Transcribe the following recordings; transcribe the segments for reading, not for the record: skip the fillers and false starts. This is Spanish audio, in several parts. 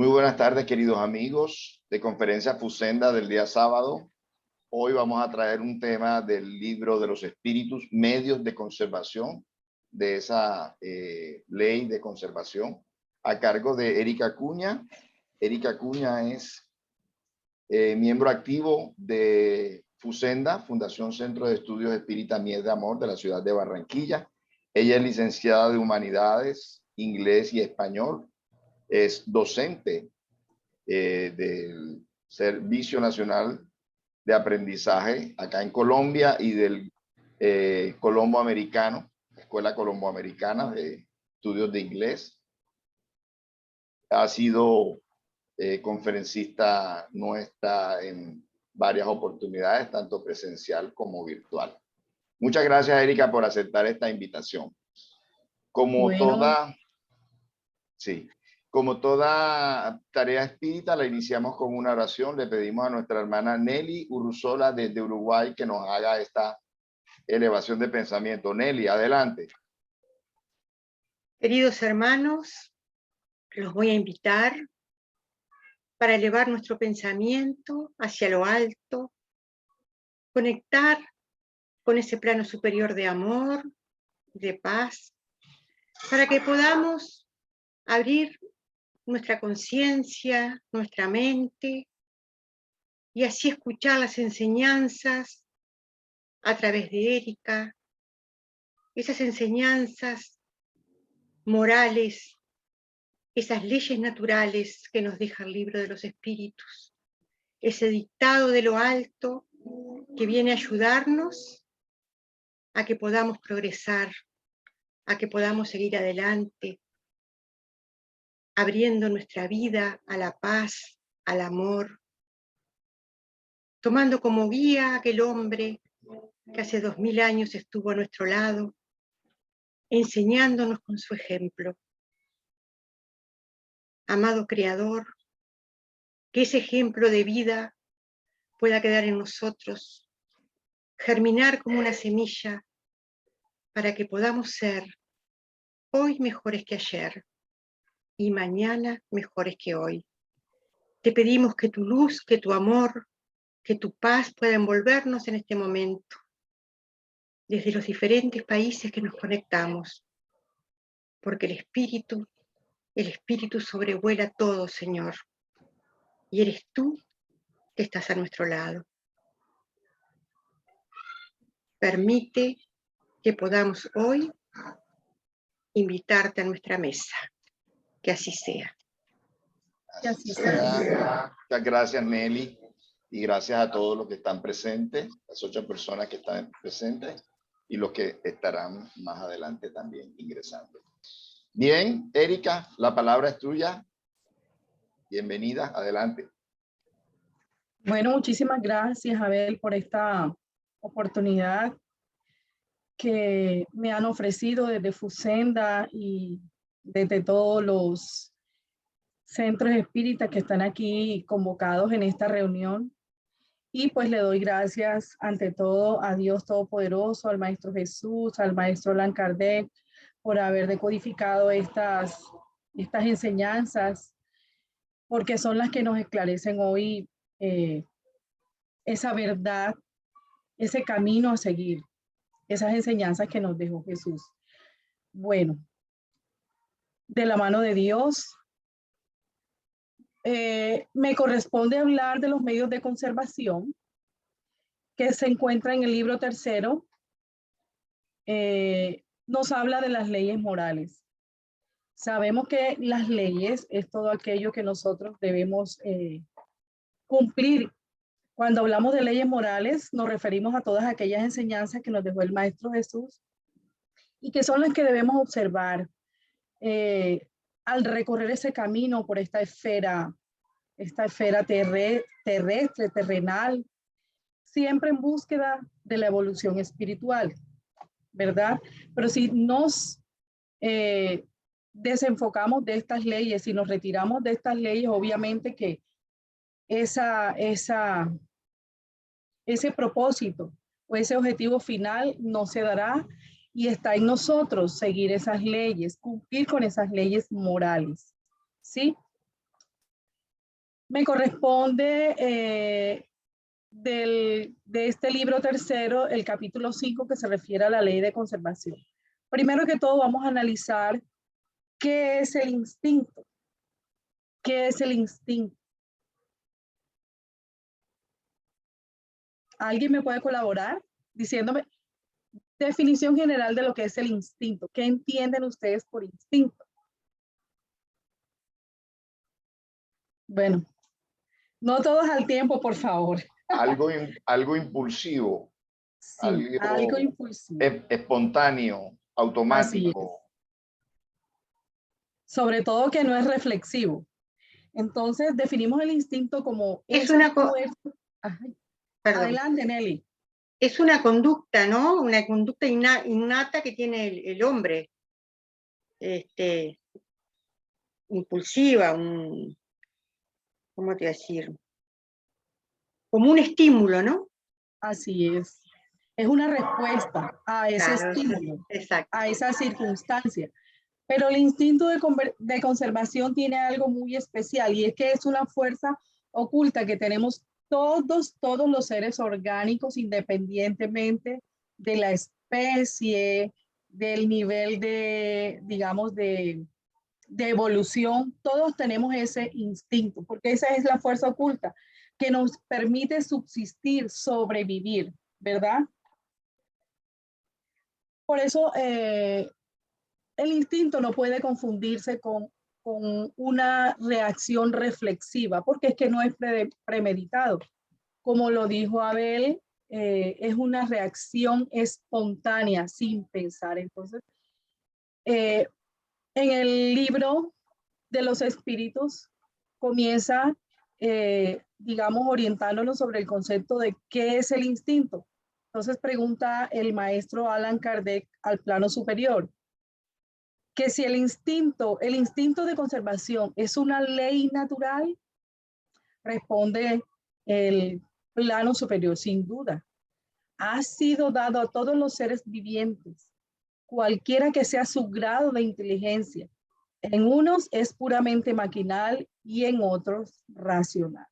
Muy buenas tardes, queridos amigos de Conferencia Fusenda del día sábado. Hoy vamos a traer un tema del libro de los espíritus, medios de conservación, de esa ley de conservación, a cargo de Erika Acuña. Erika Acuña es miembro activo de Fusenda, Fundación Centro de Estudios Espírita Mies de Amor de la ciudad de Barranquilla. Ella es licenciada de Humanidades, Inglés y Español. Es docente del Servicio Nacional de Aprendizaje acá en Colombia y del Colombo Americano, Escuela Colombo Americana de Estudios de Inglés. Ha sido conferencista nuestra en varias oportunidades, tanto presencial como virtual. Muchas gracias, Erika, por aceptar esta invitación. Como toda tarea espírita, la iniciamos con una oración. Le pedimos a nuestra hermana Nelly Urruzola desde Uruguay que nos haga esta elevación de pensamiento. Nelly, adelante. Queridos hermanos, los voy a invitar para elevar nuestro pensamiento hacia lo alto, conectar con ese plano superior de amor, de paz, para que podamos abrir nuestra conciencia, nuestra mente, y así escuchar las enseñanzas a través de Erika, esas enseñanzas morales, esas leyes naturales que nos deja el libro de los espíritus, ese dictado de lo alto que viene a ayudarnos a que podamos progresar, a que podamos seguir adelante, abriendo nuestra vida a la paz, al amor, tomando como guía a aquel hombre que hace 2000 años estuvo a nuestro lado, enseñándonos con su ejemplo. Amado Creador, que ese ejemplo de vida pueda quedar en nosotros, germinar como una semilla, para que podamos ser hoy mejores que ayer y mañana mejores que hoy. Te pedimos que tu luz, que tu amor, que tu paz pueda envolvernos en este momento, desde los diferentes países que nos conectamos, porque el Espíritu sobrevuela todo, Señor, y eres tú que estás a nuestro lado. Permite que podamos hoy invitarte a nuestra mesa, que así sea. Así sea. Muchas gracias, Nelly, y gracias a todos los que están presentes, las 8 personas que están presentes y los que estarán más adelante también ingresando. Bien, Erika, la palabra es tuya. Bienvenida, adelante. Bueno, muchísimas gracias, Abel, por esta oportunidad que me han ofrecido desde Fusenda y desde todos los centros espíritas que están aquí convocados en esta reunión. Y pues le doy gracias ante todo a Dios Todopoderoso, al Maestro Jesús, al Maestro Allan Kardec, por haber decodificado estas enseñanzas, porque son las que nos esclarecen hoy esa verdad, ese camino a seguir, esas enseñanzas que nos dejó Jesús. Bueno, de la mano de Dios, me corresponde hablar de los medios de conservación que se encuentra en el libro tercero. Nos habla de las leyes morales. Sabemos que las leyes es todo aquello que nosotros debemos cumplir. Cuando hablamos de leyes morales, nos referimos a todas aquellas enseñanzas que nos dejó el Maestro Jesús y que son las que debemos observar al recorrer ese camino por esta esfera terrestre, terrenal, siempre en búsqueda de la evolución espiritual, ¿verdad? Pero si nos desenfocamos de estas leyes, si nos retiramos de estas leyes, obviamente que ese propósito o ese objetivo final no se dará, y está en nosotros seguir esas leyes, cumplir con esas leyes morales, ¿sí? Me corresponde de este libro tercero, el capítulo 5, que se refiere a la ley de conservación. Primero que todo, vamos a analizar qué es el instinto. ¿Qué es el instinto? ¿Alguien me puede colaborar diciéndome definición general de lo que es el instinto? ¿Qué entienden ustedes por instinto? Bueno, no todos al tiempo, por favor. Algo impulsivo, Sí, algo impulsivo. espontáneo, Así es. automático. Sobre todo que no es reflexivo. Entonces, definimos el instinto como Es esa una fuerza. Perdón. Adelante, Nelly. Es una conducta, ¿no? Una conducta innata que tiene el hombre. Impulsiva, ¿cómo te voy a decir? Como un estímulo, ¿no? Así es. Es una respuesta a ese Claro, estímulo, exacto. a esa circunstancia. Pero el instinto de conservación tiene algo muy especial, y es que es una fuerza oculta que tenemos todos los seres orgánicos, independientemente de la especie, del nivel de, digamos, de evolución. Todos tenemos ese instinto, porque esa es la fuerza oculta que nos permite subsistir, sobrevivir, ¿verdad? Por eso el instinto no puede confundirse con una reacción reflexiva, porque es que no es premeditado. Como lo dijo Abel, es una reacción espontánea, sin pensar. Entonces, en el libro de los espíritus comienza, digamos, orientándonos sobre el concepto de qué es el instinto. Entonces pregunta el maestro Allan Kardec al plano superior, que si el instinto de conservación es una ley natural, responde el plano superior, sin duda. Ha sido dado a todos los seres vivientes, cualquiera que sea su grado de inteligencia. En unos es puramente maquinal y en otros racional.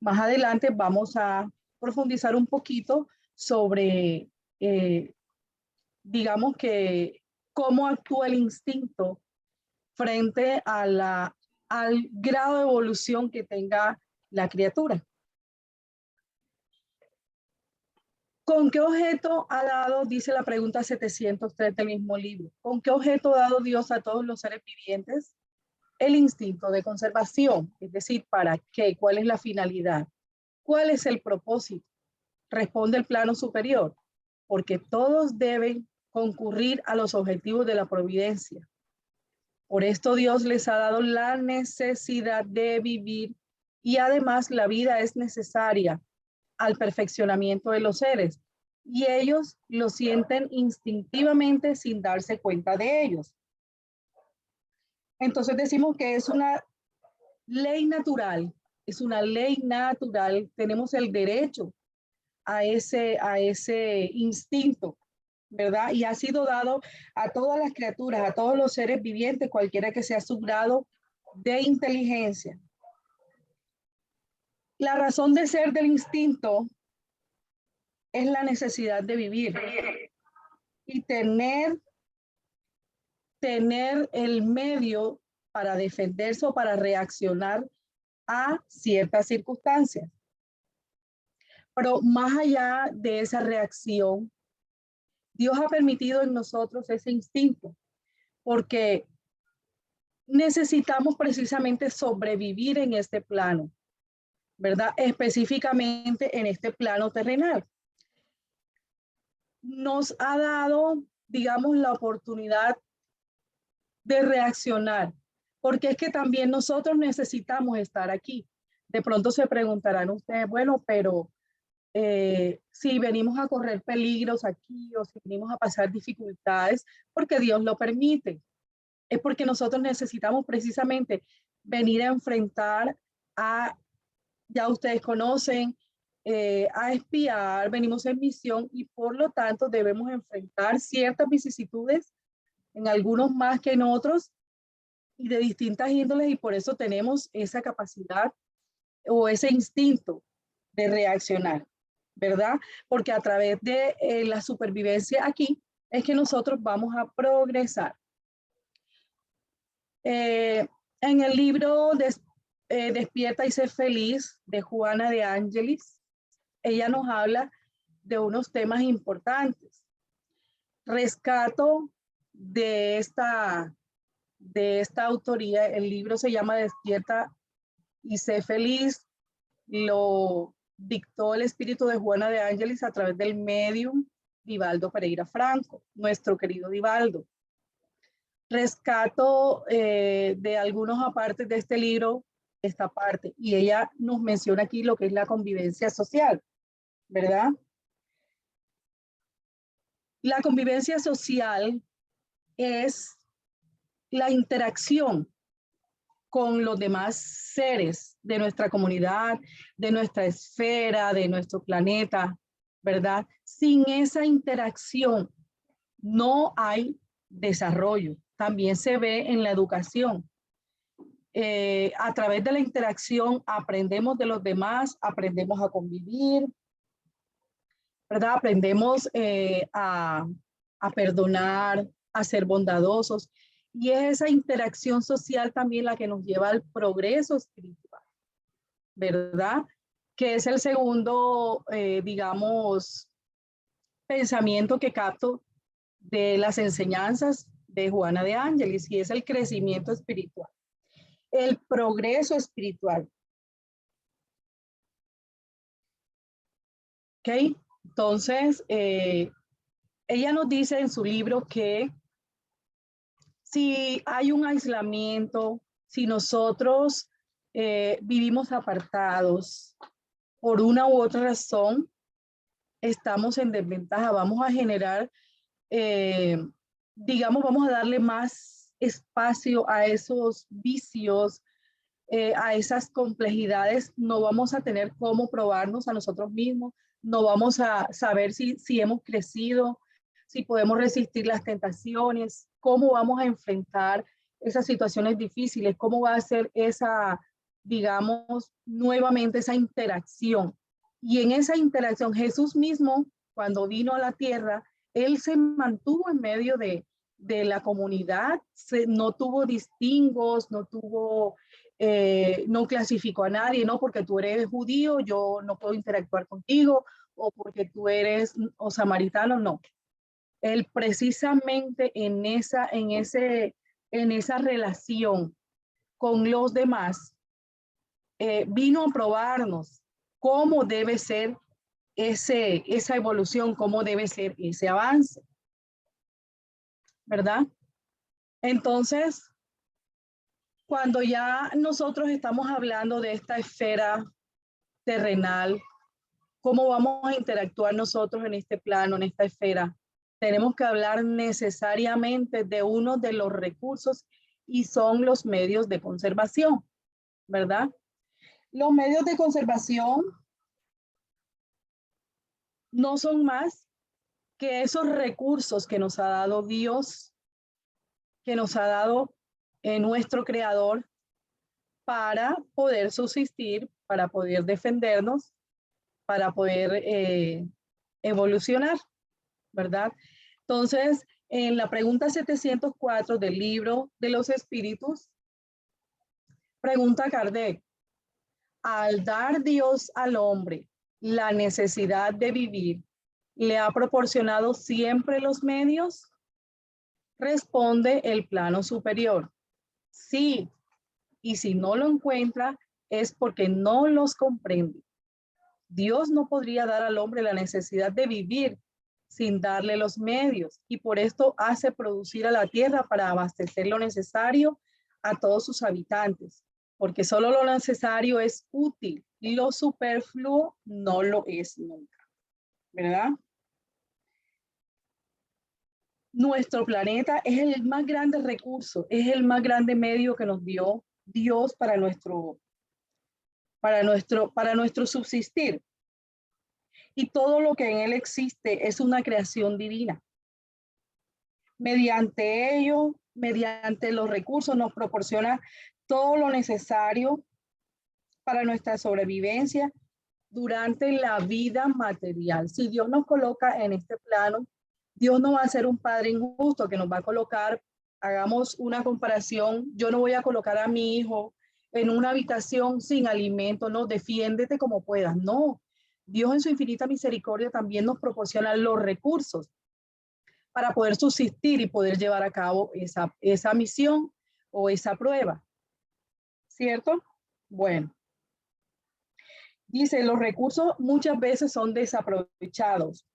Más adelante vamos a profundizar un poquito sobre, digamos que, cómo actúa el instinto frente a al grado de evolución que tenga la criatura. ¿Con qué objeto ha dado, dice la pregunta 703 del mismo libro, con qué objeto ha dado Dios a todos los seres vivientes? El instinto de conservación, es decir, ¿para qué? ¿Cuál es la finalidad? ¿Cuál es el propósito? Responde el plano superior, porque todos deben concurrir a los objetivos de la providencia. Por esto Dios les ha dado la necesidad de vivir, y además la vida es necesaria al perfeccionamiento de los seres, y ellos lo sienten instintivamente sin darse cuenta de ellos. Entonces decimos que es una ley natural, tenemos el derecho a ese instinto, ¿verdad? Y ha sido dado a todas las criaturas, a todos los seres vivientes, cualquiera que sea su grado de inteligencia. La razón de ser del instinto es la necesidad de vivir y tener el medio para defenderse o para reaccionar a ciertas circunstancias. Pero más allá de esa reacción, Dios ha permitido en nosotros ese instinto, porque necesitamos precisamente sobrevivir en este plano, ¿verdad? Específicamente en este plano terrenal. Nos ha dado, digamos, la oportunidad de reaccionar, porque es que también nosotros necesitamos estar aquí. De pronto se preguntarán ustedes, bueno, pero si venimos a correr peligros aquí o si venimos a pasar dificultades, porque Dios lo permite. Es porque nosotros necesitamos precisamente venir a enfrentar ya ustedes conocen, a espiar, venimos en misión, y por lo tanto debemos enfrentar ciertas vicisitudes, en algunos más que en otros, y de distintas índoles, y por eso tenemos esa capacidad o ese instinto de reaccionar, ¿verdad? Porque a través de la supervivencia aquí es que nosotros vamos a progresar. En el libro Despierta y sé feliz de Juana de Ángelis, ella nos habla de unos temas importantes. Rescato de esta autoría, el libro se llama Despierta y sé feliz, lo dictó el espíritu de Juana de Ángelis a través del medium Divaldo Pereira Franco, nuestro querido Divaldo. Rescato de algunos apartes de este libro esta parte, y ella nos menciona aquí lo que es la convivencia social, ¿verdad? La convivencia social es la interacción con los demás seres de nuestra comunidad, de nuestra esfera, de nuestro planeta, ¿verdad? Sin esa interacción no hay desarrollo. También se ve en la educación. A través de la interacción aprendemos de los demás, aprendemos a convivir, ¿verdad? Aprendemos a perdonar, a ser bondadosos. Y es esa interacción social también la que nos lleva al progreso espiritual, ¿verdad? Que es el segundo, digamos, pensamiento que capto de las enseñanzas de Juana de Ángelis, y es el crecimiento espiritual, el progreso espiritual. ¿Ok? Entonces, ella nos dice en su libro que si hay un aislamiento, si nosotros vivimos apartados por una u otra razón, estamos en desventaja. Vamos a generar, digamos, vamos a darle más espacio a esos vicios, a esas complejidades. No vamos a tener cómo probarnos a nosotros mismos, no vamos a saber si hemos crecido, si podemos resistir las tentaciones, cómo vamos a enfrentar esas situaciones difíciles, cómo va a ser esa, digamos, nuevamente esa interacción. Y en esa interacción, Jesús mismo, cuando vino a la tierra, él se mantuvo en medio de la comunidad, no tuvo distingos, no clasificó a nadie, no porque tú eres judío, yo no puedo interactuar contigo, o porque tú eres o samaritano, no. Él precisamente en esa relación con los demás, vino a probarnos cómo debe ser esa evolución, cómo debe ser ese avance, ¿verdad? Entonces, cuando ya nosotros estamos hablando de esta esfera terrenal, cómo vamos a interactuar nosotros en este plano, en esta esfera, tenemos que hablar necesariamente de uno de los recursos, y son los medios de conservación, ¿verdad? Los medios de conservación no son más que esos recursos que nos ha dado Dios, que nos ha dado nuestro Creador, para poder subsistir, para poder defendernos, para poder evolucionar, ¿verdad? Entonces, en la pregunta 704 del libro de los espíritus, pregunta Kardec: al dar Dios al hombre la necesidad de vivir, ¿le ha proporcionado siempre los medios? Responde el plano superior: sí, y si no lo encuentra es porque no los comprende. Dios no podría dar al hombre la necesidad de vivir sin darle los medios, y por esto hace producir a la tierra para abastecer lo necesario a todos sus habitantes, porque solo lo necesario es útil y lo superfluo no lo es nunca, ¿verdad? Nuestro planeta es el más grande recurso, es el más grande medio que nos dio Dios para nuestro subsistir. Y todo lo que en él existe es una creación divina. Mediante ello, mediante los recursos, nos proporciona todo lo necesario para nuestra sobrevivencia durante la vida material. Si Dios nos coloca en este plano, Dios no va a ser un padre injusto que nos va a colocar, hagamos una comparación, yo no voy a colocar a mi hijo en una habitación sin alimento, no, defiéndete como puedas, no. Dios en su infinita misericordia también nos proporciona los recursos para poder subsistir y poder llevar a cabo esa misión o esa prueba, ¿cierto? Bueno. Dice, los recursos muchas veces son desaprovechados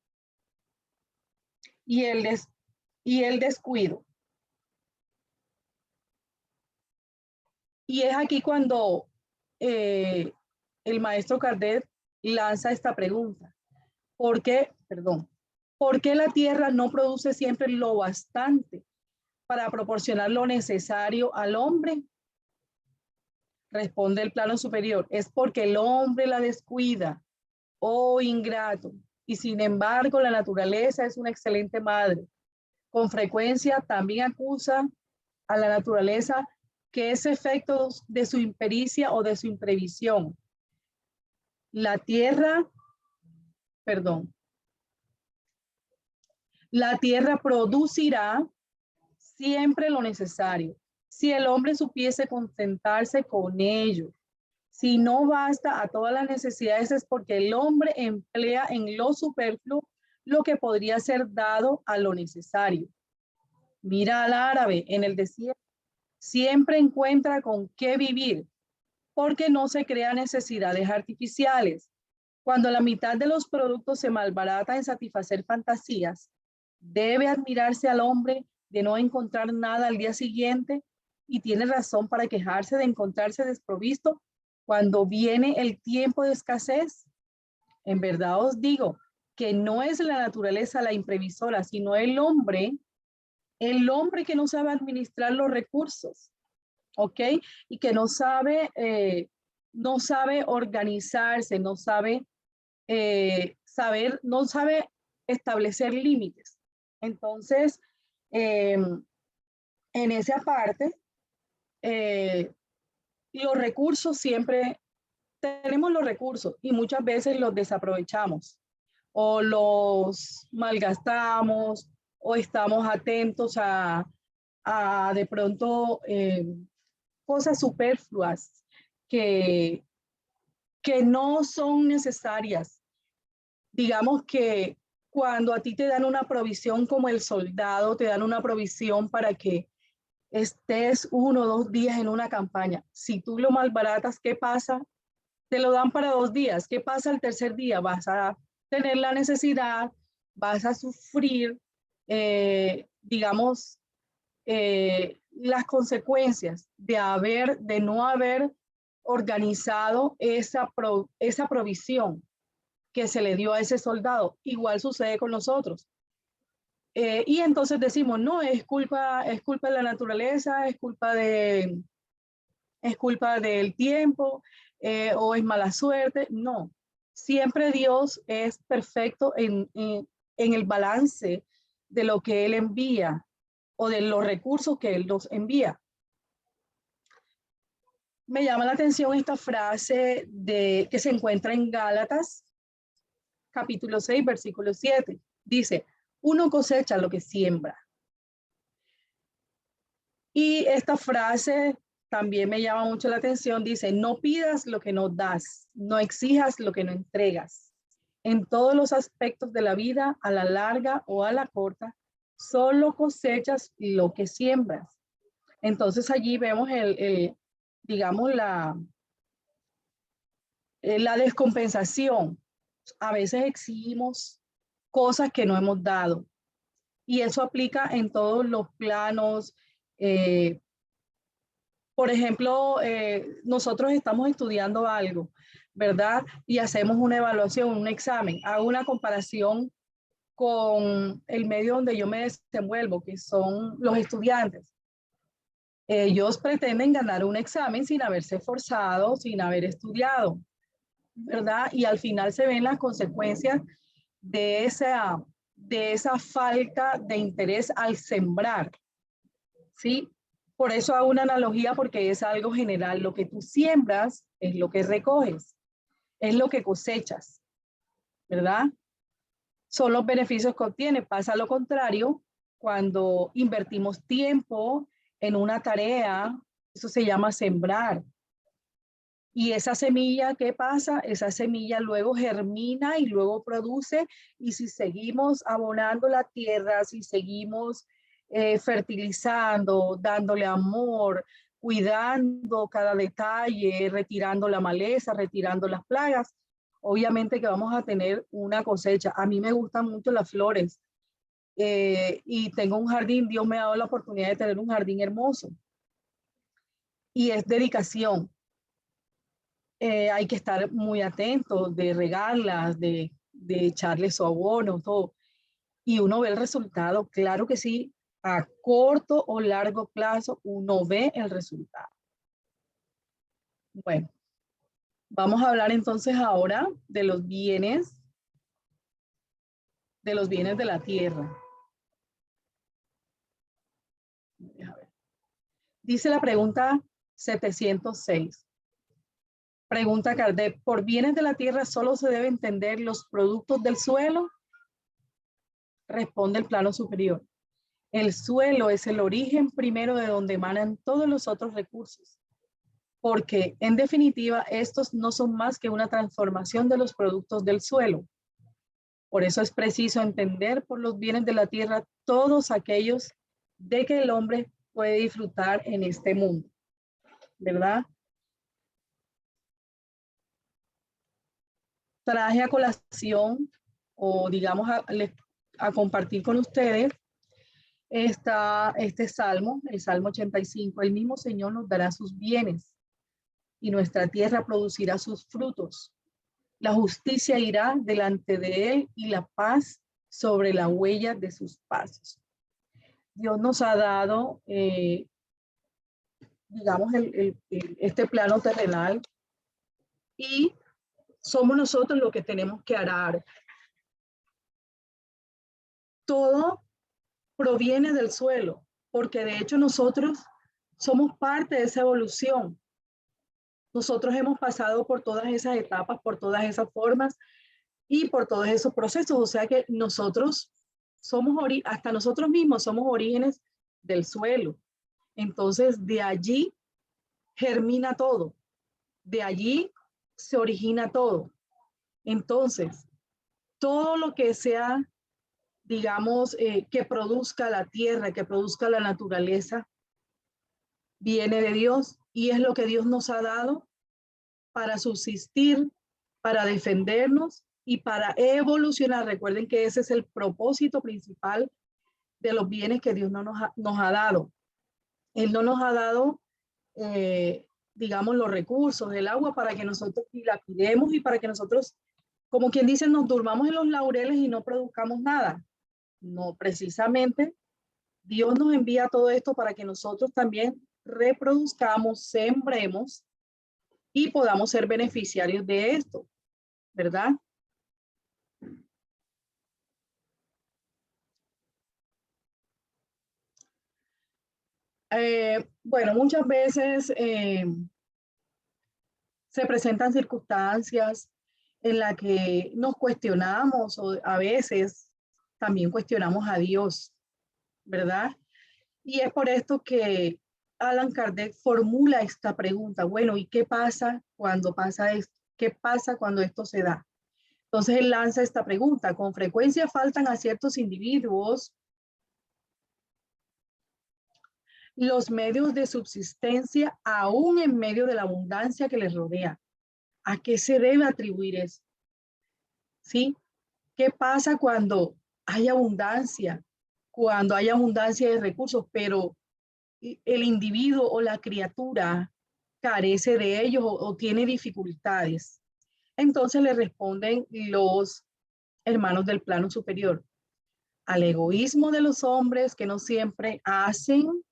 y el descuido. Y es aquí cuando el maestro Kardec lanza esta pregunta. ¿Por qué la tierra no produce siempre lo bastante para proporcionar lo necesario al hombre? Responde el plano superior, es porque el hombre la descuida, oh ingrato, y sin embargo la naturaleza es una excelente madre. Con frecuencia también acusa a la naturaleza que es efecto de su impericia o de su imprevisión. La tierra producirá siempre lo necesario, si el hombre supiese contentarse con ello. Si no basta a todas las necesidades es porque el hombre emplea en lo superfluo lo que podría ser dado a lo necesario. Mira al árabe en el desierto, siempre encuentra con qué vivir, porque no se crea necesidades artificiales. Cuando la mitad de los productos se malbarata en satisfacer fantasías, debe admirarse al hombre de no encontrar nada al día siguiente y tiene razón para quejarse de encontrarse desprovisto cuando viene el tiempo de escasez. En verdad os digo que no es la naturaleza la imprevisora, sino el hombre que no sabe administrar los recursos, ¿ok? Y que no sabe organizarse, no sabe establecer límites. Entonces, en esa parte, los recursos siempre, tenemos los recursos y muchas veces los desaprovechamos o los malgastamos o estamos atentos a de pronto cosas superfluas que no son necesarias. Digamos que cuando a ti te dan una provisión como el soldado, te dan una provisión para que estés 1 o 2 días en una campaña. Si tú lo malbaratas, ¿qué pasa? Te lo dan para 2 días. ¿Qué pasa el tercer día? Vas a tener la necesidad, vas a sufrir, digamos, las consecuencias de no haber organizado esa provisión que se le dio a ese soldado. Igual sucede con nosotros. Y entonces decimos, no, es culpa de la naturaleza, es culpa del tiempo, o es mala suerte. No, siempre Dios es perfecto en el balance de lo que Él envía o de los recursos que Él nos envía. Me llama la atención esta frase que se encuentra en Gálatas, capítulo 6, versículo 7. Dice, uno cosecha lo que siembra. Y esta frase también me llama mucho la atención. Dice, no pidas lo que no das, no exijas lo que no entregas. En todos los aspectos de la vida, a la larga o a la corta, solo cosechas lo que siembras. Entonces allí vemos digamos, la descompensación. A veces exigimos cosas que no hemos dado. Y eso aplica en todos los planos. Por ejemplo, nosotros estamos estudiando algo, ¿verdad? Y hacemos una evaluación, un examen. Hago una comparación con el medio donde yo me desenvuelvo, que son los estudiantes. Ellos pretenden ganar un examen sin haberse esforzado, sin haber estudiado, ¿verdad? Y al final se ven las consecuencias de esa falta de interés al sembrar, ¿sí? Por eso hago una analogía, porque es algo general. Lo que tú siembras es lo que recoges, es lo que cosechas, ¿verdad? Son los beneficios que obtienes. Pasa lo contrario cuando invertimos tiempo en una tarea, eso se llama sembrar. Y esa semilla, ¿qué pasa? Esa semilla luego germina y luego produce. Y si seguimos abonando la tierra, si seguimos fertilizando, dándole amor, cuidando cada detalle, retirando la maleza, retirando las plagas, obviamente que vamos a tener una cosecha. A mí me gustan mucho las flores y tengo un jardín. Dios me ha dado la oportunidad de tener un jardín hermoso. Y es dedicación. Hay que estar muy atentos de regarlas, de echarle su abono, todo. Y uno ve el resultado, claro que sí, a corto o largo plazo, uno ve el resultado. Bueno, vamos a hablar entonces ahora de los bienes de la tierra. Dice la pregunta 706. Pregunta Kardec, ¿por bienes de la tierra solo se debe entender los productos del suelo? Responde el plano superior. El suelo es el origen primero de donde emanan todos los otros recursos, porque en definitiva estos no son más que una transformación de los productos del suelo. Por eso es preciso entender por los bienes de la tierra todos aquellos de que el hombre puede disfrutar en este mundo, ¿verdad? Traje a colación, o digamos a compartir con ustedes este salmo, el Salmo 85. El mismo Señor nos dará sus bienes y nuestra tierra producirá sus frutos. La justicia irá delante de él y la paz sobre la huella de sus pasos. Dios nos ha dado, digamos, este plano terrenal y somos nosotros los que tenemos que arar. Todo proviene del suelo, porque de hecho nosotros somos parte de esa evolución. Nosotros hemos pasado por todas esas etapas, por todas esas formas y por todos esos procesos. O sea que nosotros somos, hasta nosotros mismos somos orígenes del suelo. Entonces de allí germina todo. De allí se origina todo. Entonces, todo lo que sea, digamos, que produzca la tierra, que produzca la naturaleza, viene de Dios y es lo que Dios nos ha dado para subsistir, para defendernos y para evolucionar. Recuerden que ese es el propósito principal de los bienes que Dios nos ha dado. Él no nos ha dado, digamos, los recursos del agua para que nosotros dilapidemos y para que nosotros, como quien dice, nos durmamos en los laureles y no produzcamos nada. No, precisamente Dios nos envía todo esto para que nosotros también reproduzcamos, sembremos y podamos ser beneficiarios de esto, ¿verdad? Bueno, muchas veces se presentan circunstancias en las que nos cuestionamos o a veces también cuestionamos a Dios, ¿verdad? Y es por esto que Allan Kardec formula esta pregunta. Bueno, ¿y qué pasa cuando pasa esto? ¿Qué pasa cuando esto se da? Entonces él lanza esta pregunta. Con frecuencia faltan a ciertos individuos los medios de subsistencia aún en medio de la abundancia que les rodea. ¿A qué se debe atribuir eso? ¿Sí? ¿Qué pasa cuando hay abundancia? Cuando hay abundancia de recursos, pero el individuo o la criatura carece de ellos o tiene dificultades. Entonces le responden los hermanos del plano superior. Al egoísmo de los hombres que no siempre hacen. Un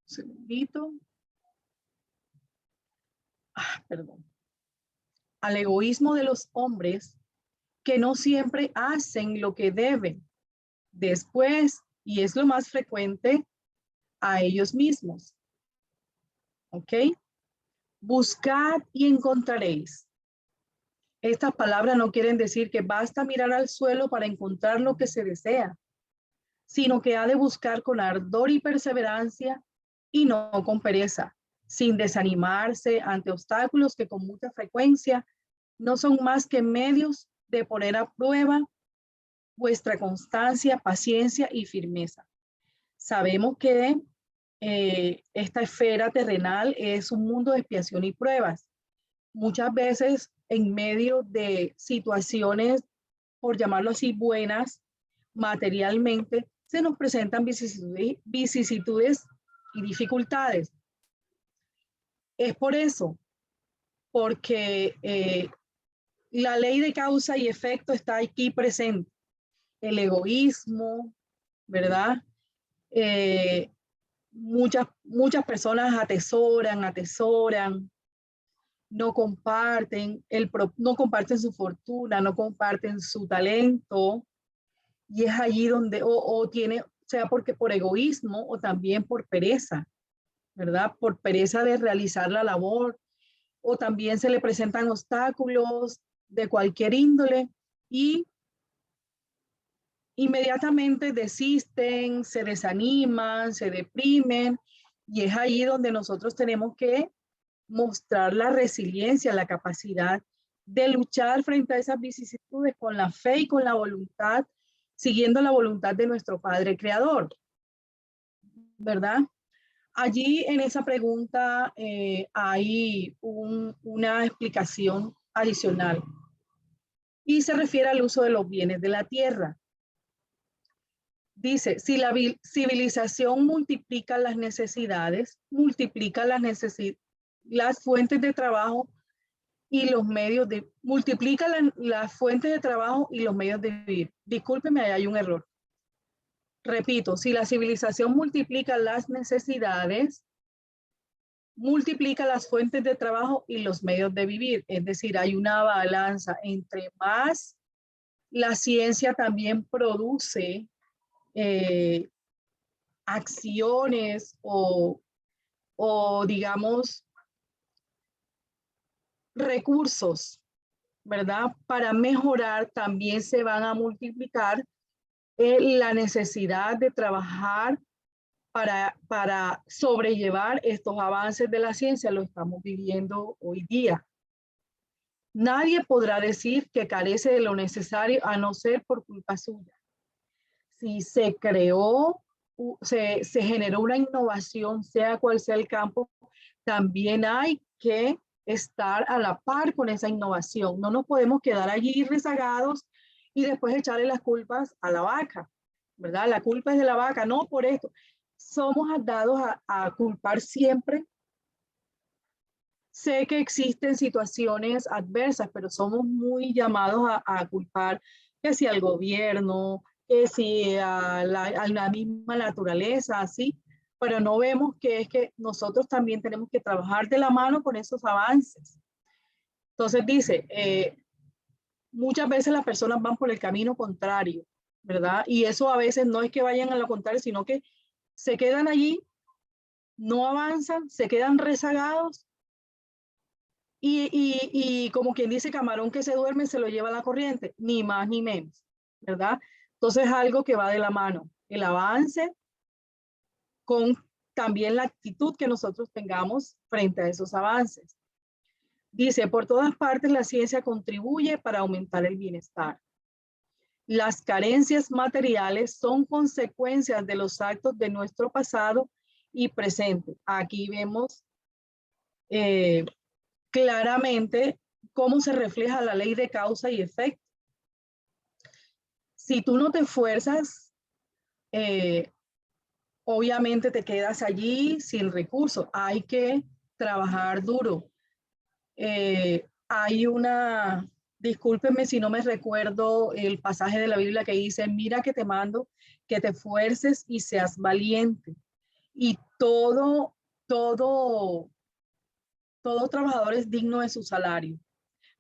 segundito. Perdón. Al egoísmo de los hombres que no siempre hacen lo que deben. Después, y es lo más frecuente, a ellos mismos. ¿Ok? Buscad y encontraréis. Estas palabras no quieren decir que basta mirar al suelo para encontrar lo que se desea, sino que ha de buscar con ardor y perseverancia y no con pereza, sin desanimarse ante obstáculos que con mucha frecuencia no son más que medios de poner a prueba vuestra constancia, paciencia y firmeza. Sabemos que esta esfera terrenal es un mundo de expiación y pruebas. Muchas veces en medio de situaciones, por llamarlo así, buenas, materialmente, se nos presentan vicisitudes y dificultades. Es por eso, porque la ley de causa y efecto está aquí presente. El egoísmo, ¿verdad? Muchas personas atesoran, no comparten, no comparten su fortuna, no comparten su talento, y es allí donde, sea porque por egoísmo o también por pereza, ¿verdad? Por pereza de realizar la labor, o también se le presentan obstáculos de cualquier índole y inmediatamente desisten, se desaniman, se deprimen, y es ahí donde nosotros tenemos que mostrar la resiliencia, la capacidad de luchar frente a esas vicisitudes con la fe y con la voluntad, siguiendo la voluntad de nuestro Padre Creador, ¿verdad? Allí en esa pregunta hay una explicación adicional y se refiere al uso de los bienes de la tierra. Dice, si la civilización multiplica las necesidades, multiplica las fuentes de trabajo y los medios de, multiplica las fuentes de trabajo y los medios de vivir. Discúlpeme, ahí hay un error. Repito, si la civilización multiplica las necesidades, multiplica las fuentes de trabajo y los medios de vivir. Es decir, hay una balanza. Entre más la ciencia también produce acciones o digamos recursos, ¿verdad? Para mejorar, también se van a multiplicar la necesidad de trabajar para sobrellevar estos avances de la ciencia. Lo estamos viviendo hoy día. Nadie podrá decir que carece de lo necesario a no ser por culpa suya. Si se creó, se generó una innovación, sea cual sea el campo, también hay que estar a la par con esa innovación. No nos podemos quedar allí rezagados y después echarle las culpas a la vaca, ¿verdad? La culpa es de la vaca, no por esto. Somos dados a culpar siempre. Sé que existen situaciones adversas, pero somos muy llamados a culpar que si al gobierno, que si a la misma naturaleza, así, pero no vemos que es que nosotros también tenemos que trabajar de la mano con esos avances. Entonces dice, muchas veces las personas van por el camino contrario, ¿verdad? Y eso a veces no es que vayan a lo contrario, sino que se quedan allí, no avanzan, se quedan rezagados y como quien dice, camarón que se duerme se lo lleva la corriente, ni más ni menos, ¿verdad? Entonces es algo que va de la mano, el avance con también la actitud que nosotros tengamos frente a esos avances. Dice, por todas partes la ciencia contribuye para aumentar el bienestar. Las carencias materiales son consecuencias de los actos de nuestro pasado y presente. Aquí vemos claramente cómo se refleja la ley de causa y efecto. Si tú no te esfuerzas, obviamente te quedas allí sin recursos. Hay que trabajar duro. Hay una, discúlpenme si no me recuerdo el pasaje de la Biblia que dice, mira que te mando que te esfuerces y seas valiente. Y todo trabajador es digno de su salario.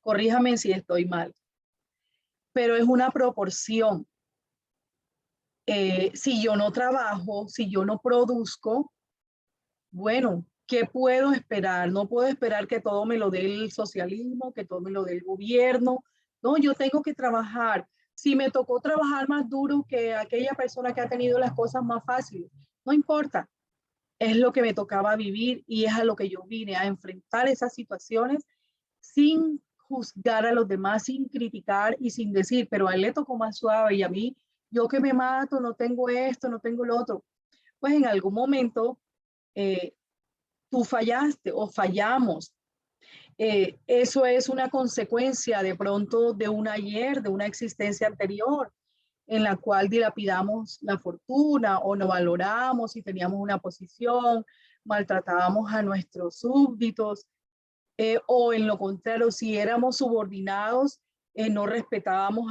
Corríjame si estoy mal. Pero es una proporción. si yo no trabajo, si yo no produzco, bueno, ¿qué puedo esperar? No puedo esperar que todo me lo dé el socialismo, que todo me lo dé el gobierno. No, yo tengo que trabajar. Si me tocó trabajar más duro que aquella persona que ha tenido las cosas más fáciles, no importa. Es lo que me tocaba vivir y es a lo que yo vine, a enfrentar esas situaciones sin juzgar a los demás, sin criticar y sin decir, pero a él le tocó más suave y a mí, yo que me mato, no tengo esto, no tengo lo otro. Pues en algún momento eh, tú fallaste o fallamos. Eso es una consecuencia de pronto de un ayer, de una existencia anterior, en la cual dilapidamos la fortuna o no valoramos si teníamos una posición, maltratábamos a nuestros súbditos, o en lo contrario, si éramos subordinados, no respetábamos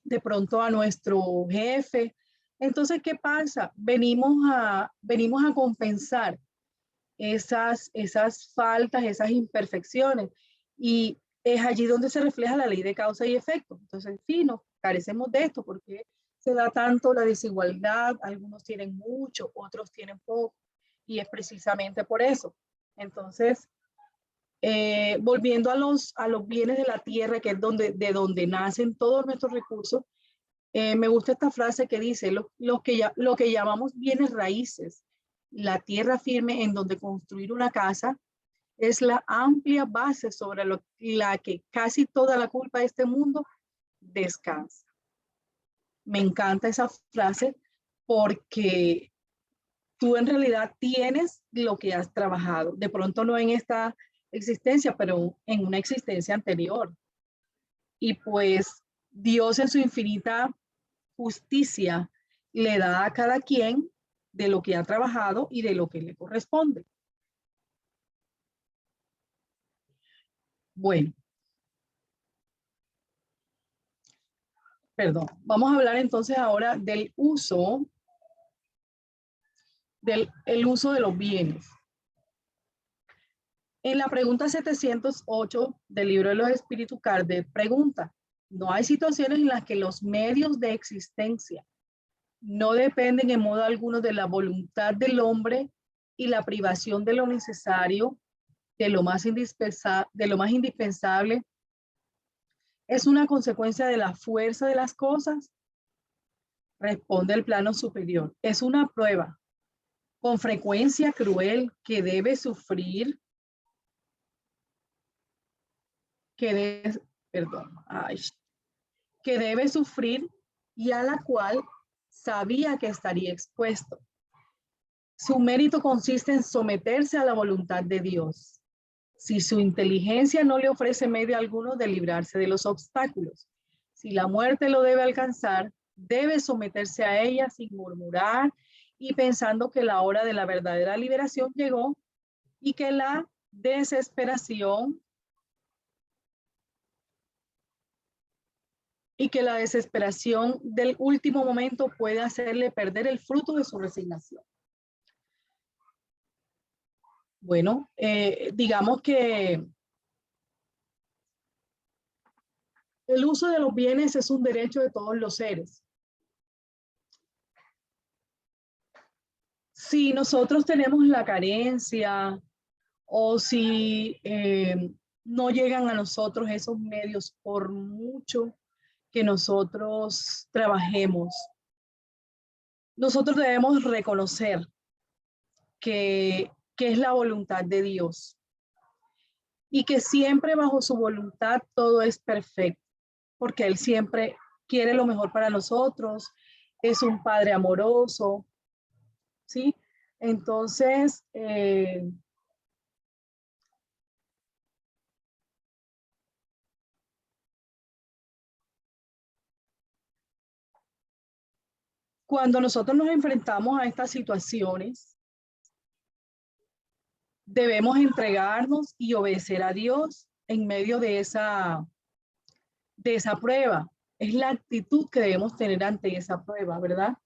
de pronto a nuestro jefe. Entonces, ¿qué pasa? Venimos a compensar esas faltas, esas imperfecciones. Y es allí donde se refleja la ley de causa y efecto. Entonces, sí, nos carecemos de esto porque se da tanto la desigualdad, algunos tienen mucho, otros tienen poco, y es precisamente por eso. Entonces, volviendo a los bienes de la tierra, que es de donde nacen todos nuestros recursos, me gusta esta frase que dice, lo que llamamos bienes raíces, la tierra firme en donde construir una casa, es la amplia base sobre la que casi toda la culpa de este mundo descansa. Me encanta esa frase porque tú en realidad tienes lo que has trabajado. De pronto no en esta existencia, pero en una existencia anterior. Y pues Dios en su infinita justicia le da a cada quien de lo que ha trabajado y de lo que le corresponde. Bueno, perdón. Vamos a hablar entonces ahora del uso, el uso de los bienes. En la pregunta 708 del libro de los Espíritus, Kardec pregunta, ¿no hay situaciones en las que los medios de existencia no dependen en modo alguno de la voluntad del hombre y la privación de lo necesario, de lo más indispensable, es una consecuencia de la fuerza de las cosas? Responde el plano superior. Es una prueba con frecuencia cruel que debe sufrir, perdón, que debe sufrir y a la cual sabía que estaría expuesto. Su mérito consiste en someterse a la voluntad de Dios. Si su inteligencia no le ofrece medio alguno de librarse de los obstáculos, si la muerte lo debe alcanzar, debe someterse a ella sin murmurar y pensando que la hora de la verdadera liberación llegó y que la desesperación del último momento puede hacerle perder el fruto de su resignación. Bueno, digamos que el uso de los bienes es un derecho de todos los seres. Si nosotros tenemos la carencia o si no llegan a nosotros esos medios por mucho que nosotros trabajemos, nosotros debemos reconocer que es la voluntad de Dios y que siempre bajo su voluntad todo es perfecto, porque Él siempre quiere lo mejor para nosotros, es un Padre amoroso, ¿sí? Entonces, cuando nosotros nos enfrentamos a estas situaciones, debemos entregarnos y obedecer a Dios en medio de esa prueba. Es la actitud que debemos tener ante esa prueba, ¿verdad?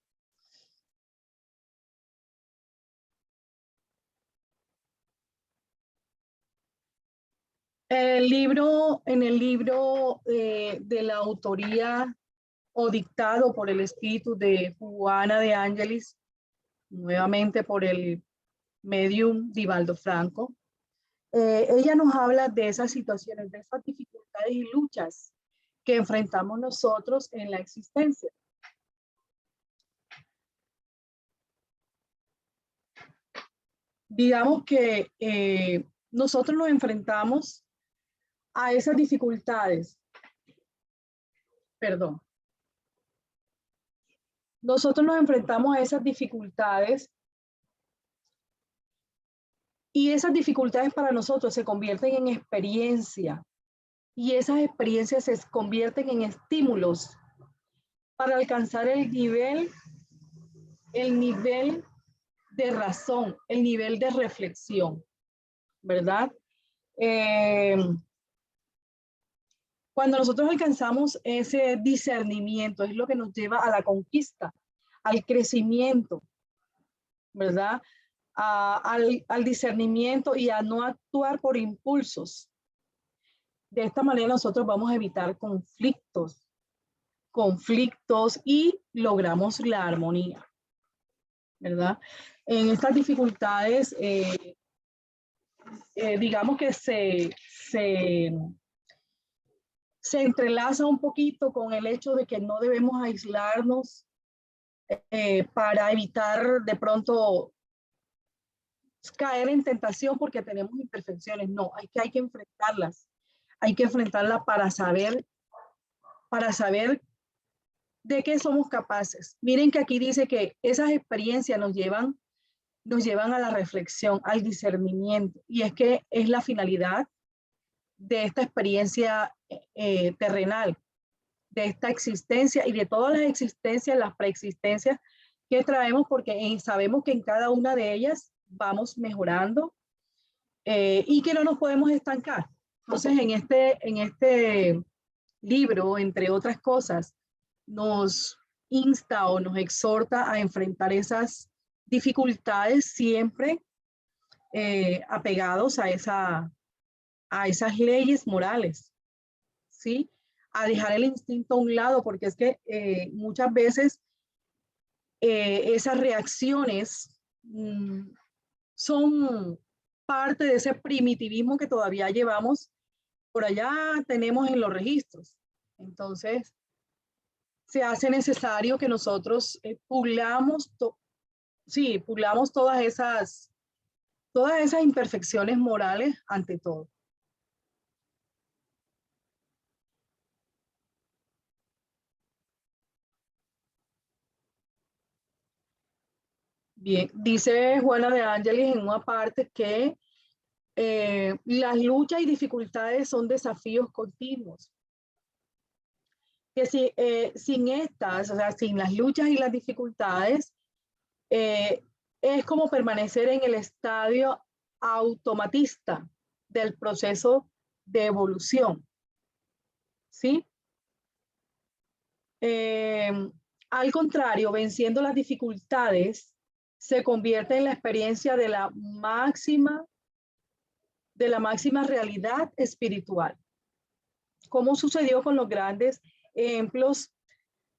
En el libro de la autoría o dictado por el espíritu de Juana de Ángelis, nuevamente por el medium Divaldo Franco. Ella nos habla de esas situaciones, de esas dificultades y luchas que enfrentamos nosotros en la existencia. Digamos que nosotros nos enfrentamos a esas dificultades. Perdón. Nosotros nos enfrentamos a esas dificultades y esas dificultades para nosotros se convierten en experiencia y esas experiencias se convierten en estímulos para alcanzar el nivel de razón, el nivel de reflexión, ¿verdad? Cuando nosotros alcanzamos ese discernimiento, es lo que nos lleva a la conquista, al crecimiento, ¿verdad? Al discernimiento y a no actuar por impulsos. De esta manera nosotros vamos a evitar conflictos y logramos la armonía, ¿verdad? En estas dificultades, digamos que se entrelaza un poquito con el hecho de que no debemos aislarnos para evitar de pronto caer en tentación porque tenemos imperfecciones. No, hay que enfrentarlas. Hay que enfrentarlas para saber de qué somos capaces. Miren que aquí dice que esas experiencias nos llevan a la reflexión, al discernimiento. Y es que es la finalidad de esta experiencia terrenal, de esta existencia y de todas las existencias, las preexistencias que traemos, porque sabemos que en cada una de ellas vamos mejorando y que no nos podemos estancar. Entonces, en este libro, entre otras cosas, nos insta o nos exhorta a enfrentar esas dificultades siempre apegados a esas leyes morales, ¿sí? A dejar el instinto a un lado, porque es que muchas veces esas reacciones son parte de ese primitivismo que todavía llevamos por allá, tenemos en los registros. Entonces, se hace necesario que nosotros pulamos todas esas imperfecciones morales ante todo. Bien, dice Juana de Ángelis en una parte que las luchas y dificultades son desafíos continuos. Que sin estas, o sea, sin las luchas y las dificultades, es como permanecer en el estadio automatista del proceso de evolución, ¿sí? Al contrario, venciendo las dificultades, se convierte en la experiencia de la máxima realidad espiritual. Como sucedió con los grandes ejemplos.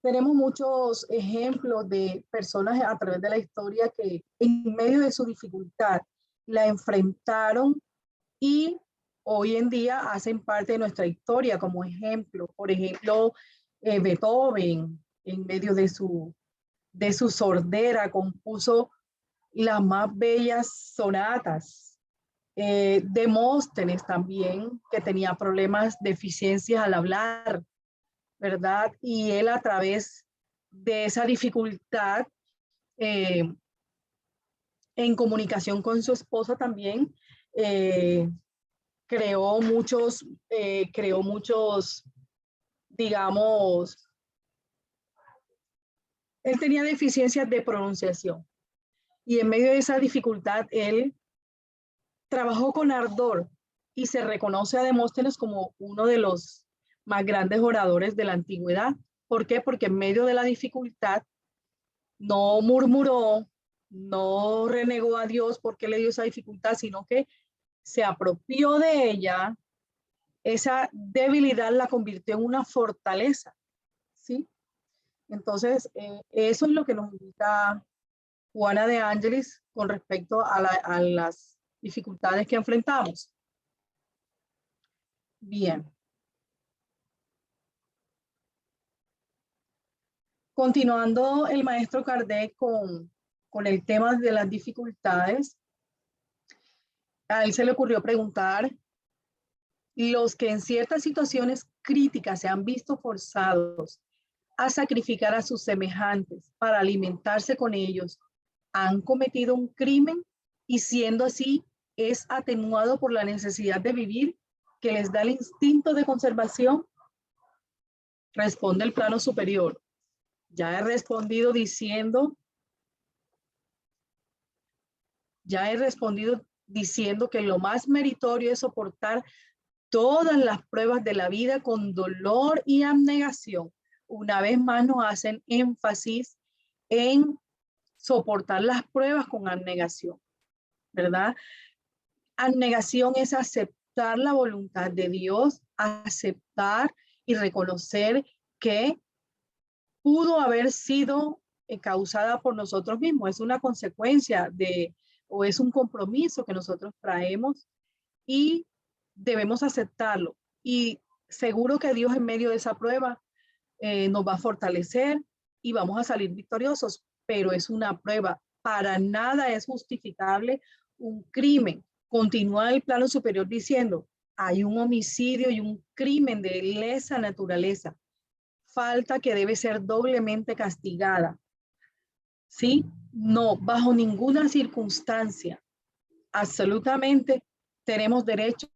Tenemos muchos ejemplos de personas a través de la historia que en medio de su dificultad la enfrentaron y hoy en día hacen parte de nuestra historia como ejemplo. Por ejemplo, Beethoven, en medio de su sordera, compuso las más bellas sonatas. Demóstenes también, que tenía problemas, deficiencias al hablar, ¿verdad? Y él, a través de esa dificultad en comunicación con su esposa también, creó muchos, digamos, él tenía deficiencias de pronunciación. Y en medio de esa dificultad, él trabajó con ardor y se reconoce a Demóstenes como uno de los más grandes oradores de la antigüedad. ¿Por qué? Porque en medio de la dificultad no murmuró, no renegó a Dios porque le dio esa dificultad, sino que se apropió de ella. Esa debilidad la convirtió en una fortaleza, ¿sí? Entonces, eso es lo que nos invita Juana de Ángelis con respecto a las dificultades que enfrentamos. Bien. Continuando el maestro Kardec con el tema de las dificultades, a él se le ocurrió preguntar: los que en ciertas situaciones críticas se han visto forzados a sacrificar a sus semejantes para alimentarse con ellos, ¿han cometido un crimen? Y siendo así, ¿es atenuado por la necesidad de vivir que les da el instinto de conservación? Responde el plano superior: ya he respondido diciendo que lo más meritorio es soportar todas las pruebas de la vida con dolor y abnegación. Una vez más nos hacen énfasis en soportar las pruebas con abnegación, ¿verdad? Abnegación es aceptar la voluntad de Dios, aceptar y reconocer que pudo haber sido causada por nosotros mismos. Es una consecuencia o es un compromiso que nosotros traemos y debemos aceptarlo. Y seguro que Dios en medio de esa prueba nos va a fortalecer y vamos a salir victoriosos, pero es una prueba. Para nada es justificable un crimen. Continúa el plano superior diciendo: hay un homicidio y un crimen de lesa naturaleza, falta que debe ser doblemente castigada. ¿Sí? No, bajo ninguna circunstancia, absolutamente, tenemos derecho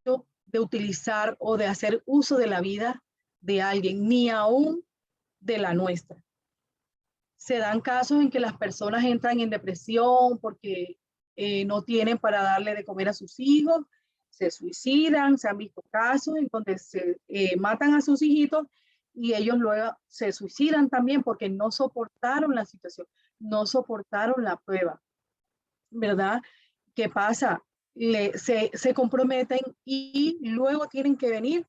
de utilizar o de hacer uso de la vida de alguien, ni aún de la nuestra. Se dan casos en que las personas entran en depresión porque no tienen para darle de comer a sus hijos, se suicidan. Se han visto casos en donde se matan a sus hijitos y ellos luego se suicidan también porque no soportaron la situación, no soportaron la prueba, ¿verdad? ¿Qué pasa? Se comprometen y luego tienen que venir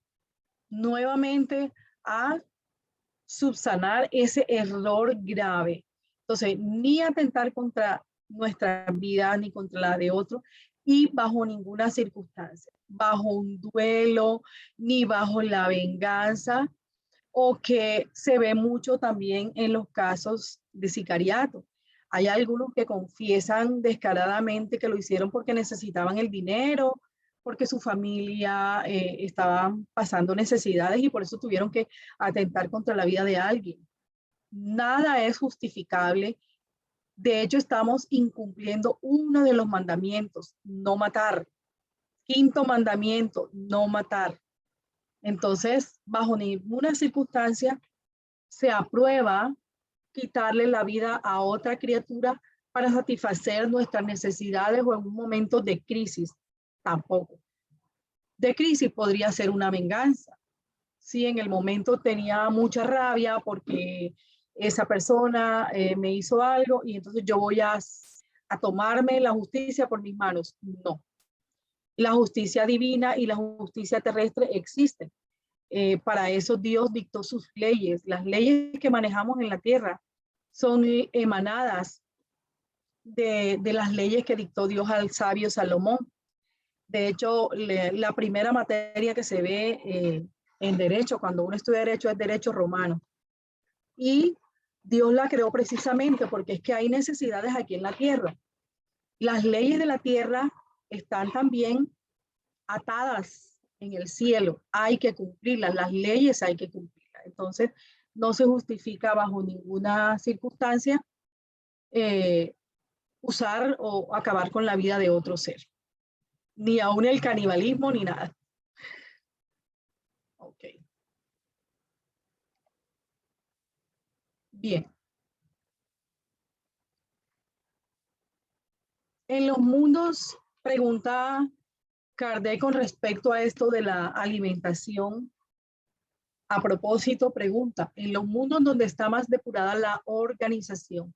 nuevamente a subsanar ese error grave. Entonces, ni atentar contra nuestra vida ni contra la de otro, y bajo ninguna circunstancia, bajo un duelo, ni bajo la venganza, o que se ve mucho también en los casos de sicariato. Hay algunos que confiesan descaradamente que lo hicieron porque necesitaban el dinero, porque su familia estaba pasando necesidades y por eso tuvieron que atentar contra la vida de alguien. Nada es justificable. De hecho, estamos incumpliendo uno de los mandamientos: no matar. Quinto mandamiento: no matar. Entonces, bajo ninguna circunstancia se aprueba quitarle la vida a otra criatura para satisfacer nuestras necesidades o en un momento de crisis. Tampoco. De crisis podría ser una venganza. Si en el momento tenía mucha rabia porque esa persona me hizo algo y entonces yo voy a tomarme la justicia por mis manos. No. La justicia divina y la justicia terrestre existen. Para eso Dios dictó sus leyes. Las leyes que manejamos en la tierra son emanadas de las leyes que dictó Dios al sabio Salomón. De hecho, la primera materia que se ve en derecho, cuando uno estudia derecho, es derecho romano. Y Dios la creó precisamente porque es que hay necesidades aquí en la tierra. Las leyes de la tierra están también atadas en el cielo. Hay que cumplirlas, las leyes hay que cumplirlas. Entonces, no se justifica bajo ninguna circunstancia usar o acabar con la vida de otro ser. Ni aún el canibalismo ni nada. Ok. Bien. En los mundos, pregunta Kardec con respecto a esto de la alimentación. A propósito, pregunta: en los mundos donde está más depurada la organización,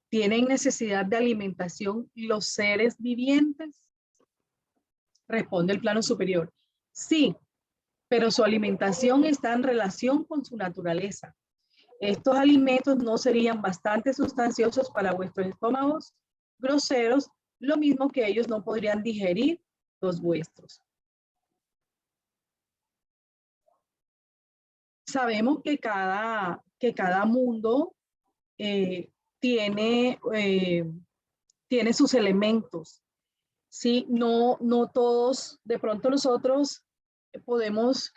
¿tienen necesidad de alimentación los seres vivientes? Responde el plano superior: sí, pero su alimentación está en relación con su naturaleza. Estos alimentos no serían bastante sustanciosos para vuestros estómagos groseros, lo mismo que ellos no podrían digerir los vuestros. Sabemos que cada mundo tiene sus elementos, ¿sí? No todos, de pronto nosotros podemos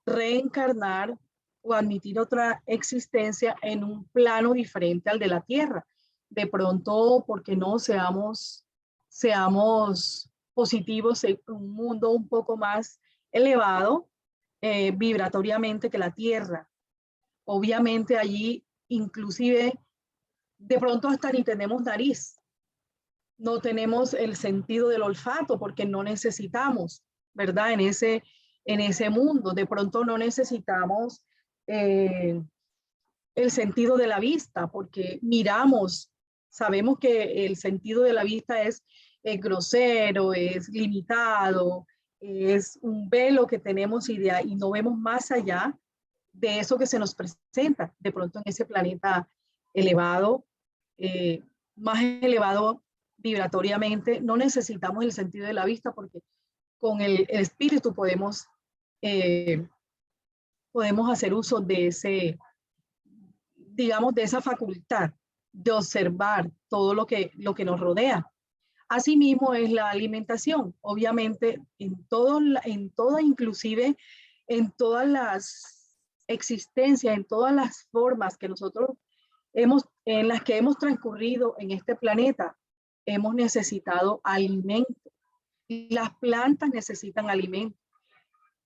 reencarnar o admitir otra existencia en un plano diferente al de la Tierra. De pronto, porque no seamos positivos en un mundo un poco más elevado vibratoriamente que la Tierra. Obviamente allí, inclusive, de pronto hasta ni tenemos nariz, no tenemos el sentido del olfato porque no necesitamos, ¿verdad? En ese mundo, de pronto no necesitamos el sentido de la vista porque miramos, sabemos que el sentido de la vista es grosero, es limitado, es un velo que tenemos y no vemos más allá de eso que se nos presenta de pronto en ese planeta elevado, más elevado vibratoriamente. No necesitamos el sentido de la vista porque con el espíritu podemos hacer uso de ese, digamos, de esa facultad de observar todo lo que nos rodea. Asimismo es la alimentación, obviamente en toda, inclusive en todas las existencias, en todas las formas que nosotros en las que hemos transcurrido en este planeta, hemos necesitado alimento. Las plantas necesitan alimento.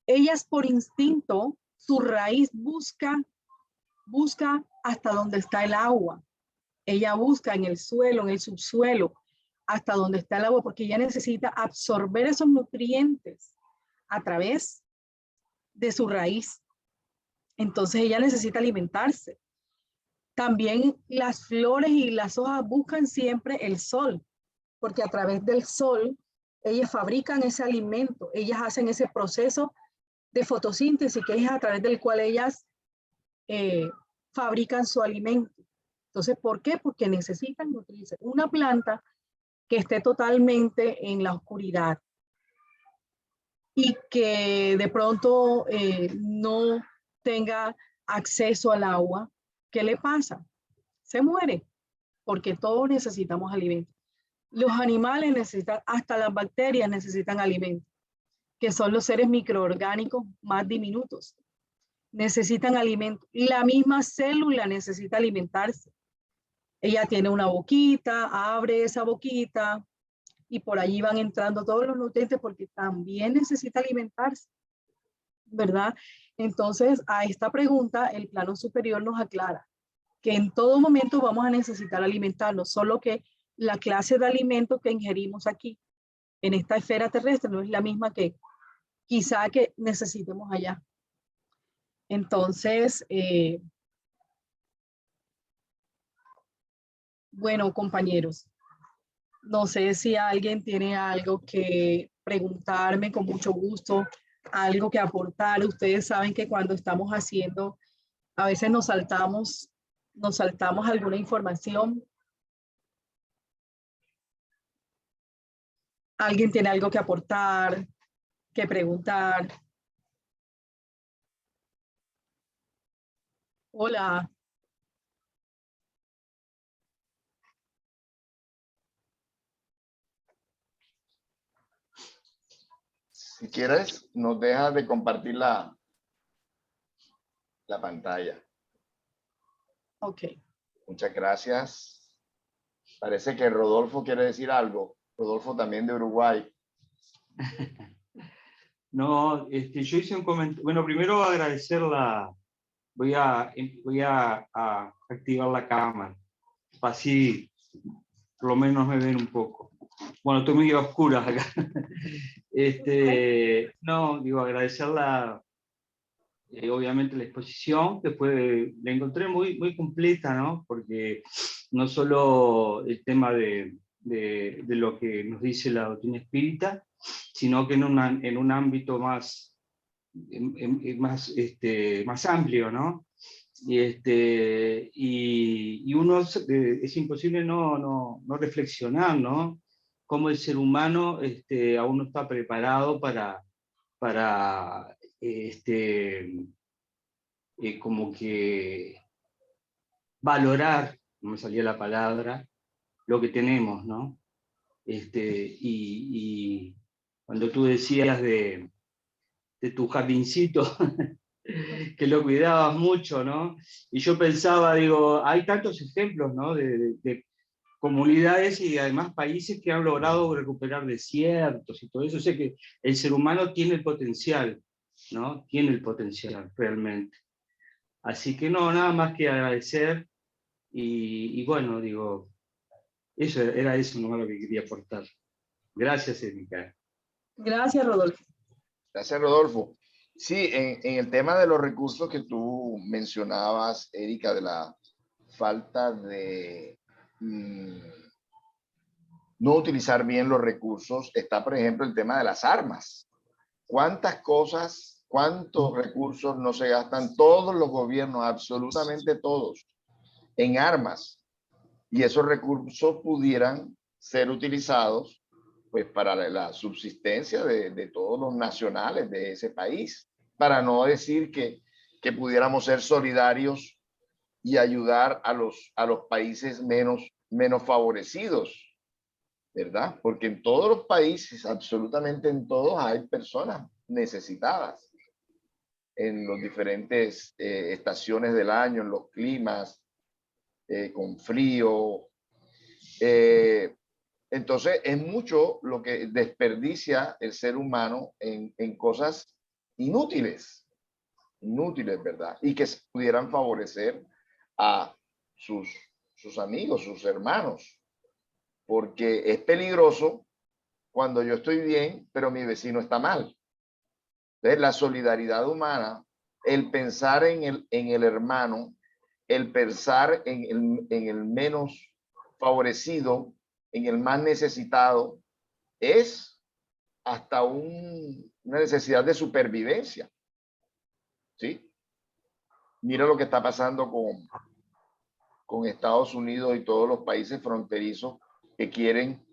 Ellas por instinto, su raíz busca hasta donde está el agua. Ella busca en el suelo, en el subsuelo, hasta donde está el agua, porque ella necesita absorber esos nutrientes a través de su raíz. Entonces ella necesita alimentarse. También las flores y las hojas buscan siempre el sol, porque a través del sol ellas fabrican ese alimento, ellas hacen ese proceso de fotosíntesis, que es a través del cual ellas fabrican su alimento. Entonces, ¿por qué? Porque necesitan nutrirse. Una planta que esté totalmente en la oscuridad y que de pronto no tenga acceso al agua, ¿qué le pasa? Se muere, porque todos necesitamos alimento. Los animales necesitan, hasta las bacterias necesitan alimento, que son los seres microorgánicos más diminutos. Necesitan alimento. La misma célula necesita alimentarse. Ella tiene una boquita, abre esa boquita y por allí van entrando todos los nutrientes porque también necesita alimentarse, ¿verdad? Entonces, a esta pregunta, el plano superior nos aclara que en todo momento vamos a necesitar alimentarnos, solo que la clase de alimento que ingerimos aquí, en esta esfera terrestre, no es la misma que quizá que necesitemos allá. Entonces, bueno, compañeros, no sé si alguien tiene algo que preguntarme, con mucho gusto, algo que aportar. Ustedes saben que cuando estamos haciendo, a veces nos saltamos alguna información. ¿Alguien tiene algo que aportar, que preguntar? Hola. Si quieres, nos dejas de compartir la pantalla. Ok. Muchas gracias. Parece que Rodolfo quiere decir algo. Rodolfo también de Uruguay. No, yo hice un comentario. Bueno, primero agradecer voy a activar la cámara. Así por lo menos me ven un poco. Bueno, estoy muy a oscuras acá. No, digo, agradecer obviamente la exposición, que la encontré muy completa, ¿no? Porque no solo el tema de lo que nos dice la doctrina espírita, sino que en un ámbito más amplio, ¿no? Y uno es imposible no reflexionar, ¿no? Cómo el ser humano aún no está preparado para como que valorar, no me salía la palabra, lo que tenemos, ¿no? Y cuando tú decías de tu jardincito, que lo cuidabas mucho, ¿no? Y yo pensaba, digo, hay tantos ejemplos, ¿no? De comunidades y además países que han logrado recuperar desiertos y todo eso. O sea que el ser humano tiene el potencial, ¿no? Tiene el potencial realmente. Así que no, nada más que agradecer y bueno, digo, era eso nomás lo que quería aportar. Gracias, Erika. Gracias, Rodolfo. Gracias, Rodolfo. Sí, en el tema de los recursos que tú mencionabas, Erika, de la falta de no utilizar bien los recursos, está, por ejemplo, el tema de las armas. ¿Cuántas cosas, cuántos recursos no se gastan todos los gobiernos, absolutamente todos, en armas? Y esos recursos pudieran ser utilizados pues para la subsistencia de todos los nacionales de ese país, para no decir que pudiéramos ser solidarios y ayudar a los países menos favorecidos, ¿verdad? Porque en todos los países, absolutamente en todos, hay personas necesitadas en los diferentes estaciones del año, en los climas, con frío. Entonces es mucho lo que desperdicia el ser humano en cosas inútiles, ¿verdad? Y que pudieran favorecer a sus amigos, sus hermanos, porque es peligroso cuando yo estoy bien, pero mi vecino está mal. Entonces la solidaridad humana, el pensar en el hermano, el pensar en el menos favorecido, en el más necesitado, es hasta una necesidad de supervivencia. ¿Sí? Mira lo que está pasando con Estados Unidos y todos los países fronterizos que quieren,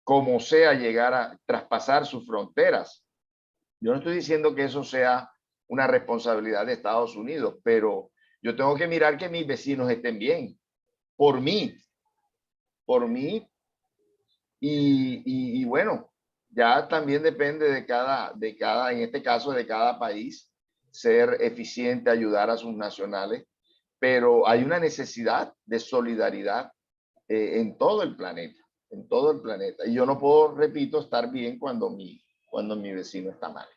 como sea, llegar a traspasar sus fronteras. Yo no estoy diciendo que eso sea una responsabilidad de Estados Unidos, pero yo tengo que mirar que mis vecinos estén bien, por mí, y bueno, ya también depende de cada, en este caso de cada país, ser eficiente, ayudar a sus nacionales, pero hay una necesidad de solidaridad en todo el planeta, Y yo no puedo, repito, estar bien cuando mi vecino está mal.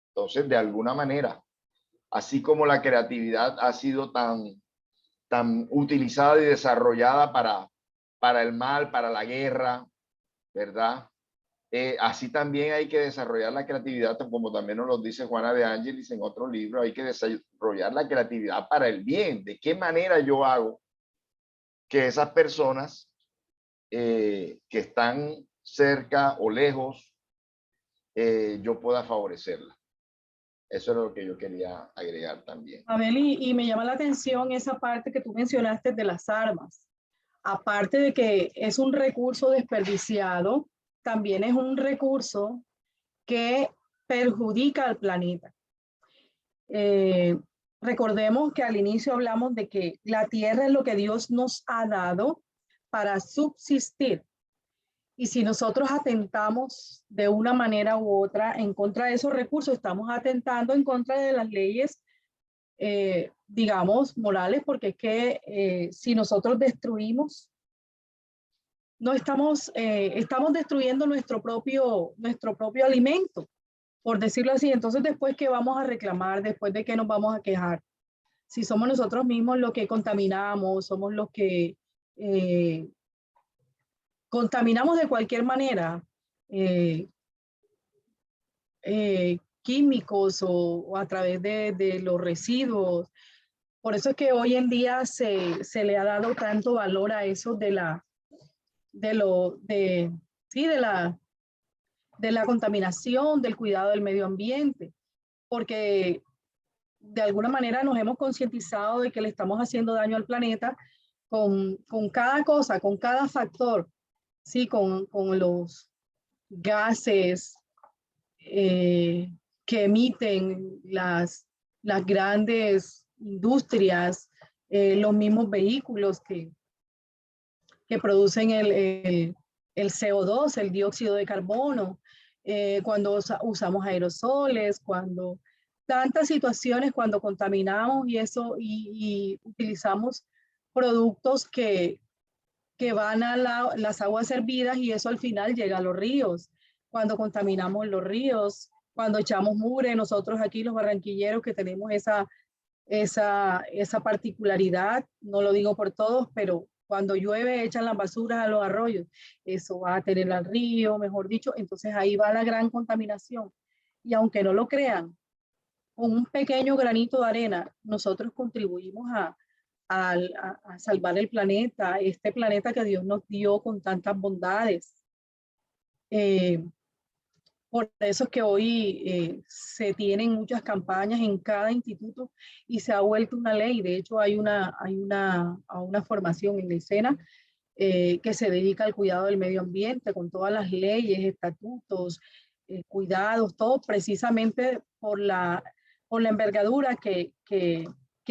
Entonces, de alguna manera, así como la creatividad ha sido tan utilizada y desarrollada para el mal, para la guerra, ¿verdad? Así también hay que desarrollar la creatividad, como también nos lo dice Juana de Ángelis en otro libro, hay que desarrollar la creatividad para el bien. ¿De qué manera yo hago que esas personas que están cerca o lejos, yo pueda favorecerlas? Eso es lo que yo quería agregar también. Abel, y me llama la atención esa parte que tú mencionaste de las armas. Aparte de que es un recurso desperdiciado, también es un recurso que perjudica al planeta. Recordemos que al inicio hablamos de que la tierra es lo que Dios nos ha dado para subsistir. Y si nosotros atentamos de una manera u otra en contra de esos recursos, estamos atentando en contra de las leyes, digamos, morales, porque es que si nosotros destruimos, no estamos, estamos destruyendo nuestro propio alimento, por decirlo así. Entonces, después, ¿qué vamos a reclamar? Después de qué nos vamos a quejar. Si somos nosotros mismos los que contaminamos, somos los que contaminamos de cualquier manera, químicos o a través de los residuos. Por eso es que hoy en día se le ha dado tanto valor a eso de la contaminación, del cuidado del medio ambiente, porque de alguna manera nos hemos concientizado de que le estamos haciendo daño al planeta con cada cosa, con cada factor, ¿sí? Con los gases que emiten las grandes industrias, los mismos vehículos que producen el CO2, el dióxido de carbono, cuando usamos aerosoles, cuando tantas situaciones, cuando contaminamos y eso, y utilizamos productos que van a las aguas hervidas y eso al final llega a los ríos. Cuando contaminamos los ríos, cuando echamos mugre, nosotros aquí los barranquilleros que tenemos esa particularidad, no lo digo por todos, pero cuando llueve echan las basuras a los arroyos, eso va a tener al río, mejor dicho, entonces ahí va la gran contaminación. Y aunque no lo crean, con un pequeño granito de arena, nosotros contribuimos a salvar el planeta, este planeta que Dios nos dio con tantas bondades. Por eso es que hoy se tienen muchas campañas en cada instituto y se ha vuelto una ley. De hecho, hay una formación en la SENA que se dedica al cuidado del medio ambiente con todas las leyes, estatutos, cuidados, todo precisamente por la envergadura que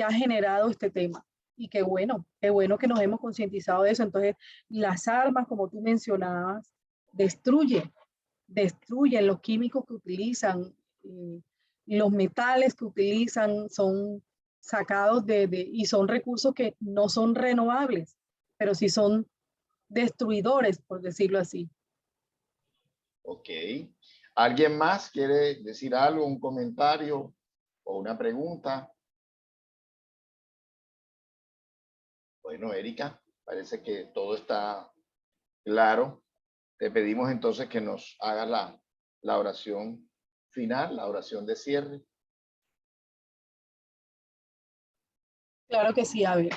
ha generado este tema. Y qué bueno que nos hemos concientizado de eso. Entonces, las armas, como tú mencionabas, destruyen los químicos que utilizan, los metales que utilizan son sacados y son recursos que no son renovables, pero sí son destruidores, por decirlo así. Ok. ¿Alguien más quiere decir algo, un comentario o una pregunta? Bueno, Erika, parece que todo está claro. Te pedimos entonces que nos hagas la oración final, la oración de cierre. Claro que sí, Abel.